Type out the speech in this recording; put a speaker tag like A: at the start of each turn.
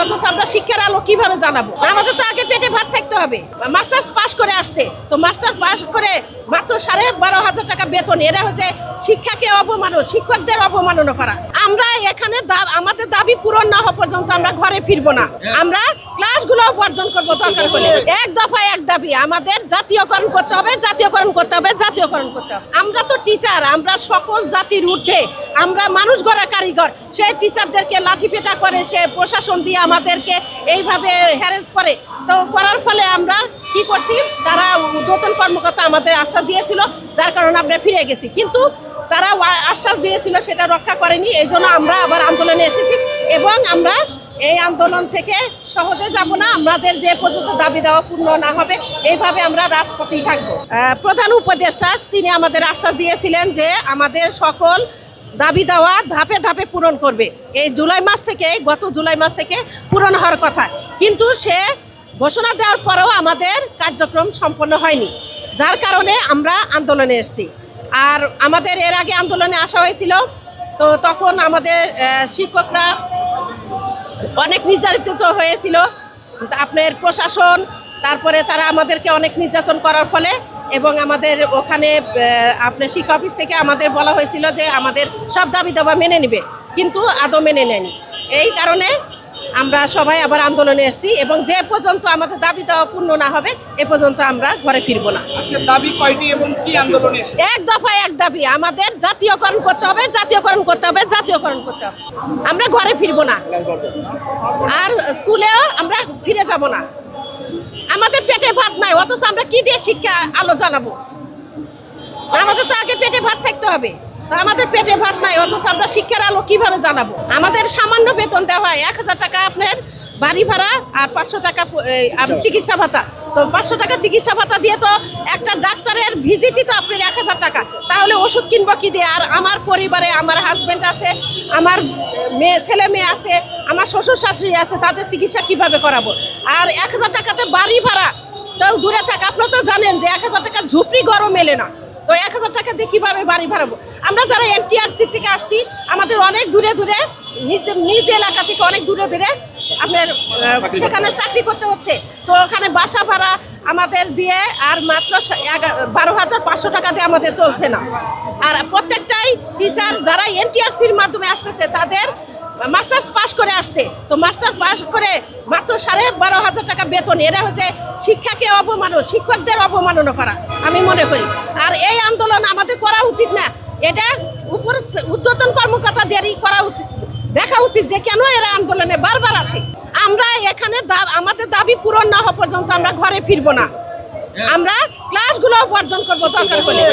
A: অথচ আমরা শিক্ষার আলো কিভাবে জানাবো? আমাদের তো আগে পেটে ভাত থাকতে হবে। মাস্টার্স পাস করে আসছে, তো মাস্টার পাস করে মাত্র 12,500 টাকা বেতন। এরা হচ্ছে শিক্ষাকে অবমাননা, শিক্ষকদের অবমাননা করা। আমরা এখানে আমাদের দাবি পূরণ না হওয়া পর্যন্ত আমরা ঘরে ফিরবো না। আমরা ক্লাসগুলো বর্জন করবো দরকার হলে। এক দফায় এক দাবি, আমাদের জাতীয়করণ করতে হবে, জাতীয়করণ করতে হবে, জাতীয়করণ করতে হবে। আমরা তো টিচার, আমরা সকল জাতির ঊর্ধ্বে, আমরা মানুষ গড়া কারিগর। সে টিচারদেরকে লাঠিপেটা করে, সে প্রশাসন দিয়ে আমাদেরকে এইভাবে হ্যারেস করে। তো করার ফলে আমরা কি করছি, তারা ঊর্ধ্বতন কর্মকর্তা আমাদের আশ্বাস দিয়েছিল, যার কারণে আমরা ফিরে গেছি। কিন্তু তারা আশ্বাস দিয়েছিল সেটা রক্ষা করেনি, এই জন্য আমরা আবার আন্দোলনে এসেছি। এবং আমরা এই আন্দোলন থেকে সহজে যাব না, আমাদের যে পর্যন্ত দাবি দেওয়া পূর্ণ না হবে এইভাবে আমরা রাজপথেই থাকবো। প্রধান উপদেষ্টা তিনি আমাদের আশ্বাস দিয়েছিলেন যে আমাদের সকল দাবি দেওয়া ধাপে ধাপে পূরণ করবে। এই গত জুলাই মাস থেকে পূরণ হওয়ার কথা, কিন্তু সে ঘোষণা দেওয়ার পরেও আমাদের কার্যক্রম সম্পন্ন হয়নি, যার কারণে আমরা আন্দোলনে এসেছি। আর আমাদের এর আগে আন্দোলনে আসা হয়েছিল, তো তখন আমাদের শিক্ষকরা অনেক নির্যাতিত হয়েছিল, আপনার প্রশাসন, তারপরে তারা আমাদেরকে অনেক নির্যাতন করার ফলে, এবং আমাদের ওখানে আপনার শিক্ষা অফিস থেকে আমাদের বলা হয়েছিল যে আমাদের সব দাবি দাবা মেনে নেবে, কিন্তু আদৌ মেনে নেয়নি। এই কারণে আমরা সবাই আবার আন্দোলনে এসেছি, এবং যে পর্যন্ত আমাদের দাবি দেওয়া পূর্ণ না হবে এ পর্যন্ত আমরা ঘরে ফিরবো না।
B: দাবি কয়টি এবং কি আন্দোলনে?
A: এক দফায় এক দাবি, আমাদের জাতীয়করণ করতে হবে, জাতীয়করণ করতে হবে, জাতীয়করণ করতে হবে। আমরা ঘরে ফিরবো না, আর স্কুলেও আমরা ফিরে যাব না। আমাদের পেটে ভাত নাই, অথচ আমরা কি দিয়ে শিক্ষা আলো জানাবো? আমাদের তো আগে পেটে ভাত থাকতে হবে, আমাদের পেটে ভাত নাই, অথচ আমরা শিক্ষার আলো কিভাবে জানাবো? আমাদের সামান্য বেতন দেওয়া হয় 1,000 টাকা আপনার বাড়ি ভাড়া, আর 500 টাকা চিকিৎসা ভাতা। তো 500 টাকা চিকিৎসা ভাতা দিয়ে তো একটা ডাক্তারের ভিজিটই তো আপনার 1,000 টাকা, তাহলে ওষুধ কিনবো কি দিয়ে? আর আমার পরিবারে আমার হাজব্যান্ড আছে, আমার ছেলে মেয়ে আছে, আমার শ্বশুর শাশুড়ি আছে, তাদের চিকিৎসা কিভাবে করাবো? আর 1,000 টাকাতে বাড়ি ভাড়া তো দূরে থাকে, আপনারা তো জানেন যে 1,000 টাকা ঝুপড়ি ঘরও মেলে না। তো 1,000 টাকা দিয়ে কীভাবে বাড়ি ভাড়াবো? আমরা যারা NTRC থেকে আসছি, আমাদের অনেক দূরে দূরে, নিজ এলাকা থেকে অনেক দূরে দূরে আপনার সেখানে চাকরি করতে হচ্ছে। তো ওখানে বাসা ভাড়া আমাদের দিয়ে আর মাত্র 12,500 টাকা দিয়ে আমাদের চলছে না। আর প্রত্যেকটাই টিচার যারা NTRCর মাধ্যমে আসতেছে, তাদের মাস্টার্স পাস করে আসছে, তো মাস্টার পাস করে মাত্র 12,500 টাকা বেতন। এরা হচ্ছে শিক্ষাকে অবমাননা, শিক্ষকদের অবমাননা করা আমি মনে করি। আর এই আন্দোলন আমাদের করা উচিত না, এটা ঊর্ধ্বতন কর্মকর্তাদেরই করা উচিত, দেখা উচিত যে কেন এরা আন্দোলনে বারবার আসে। আমরা এখানে আমাদের দাবি পূরণ না হওয়া পর্যন্ত আমরা ঘরে ফিরবো না। আমরা ক্লাসগুলো বর্জন করবো দরকার হলে।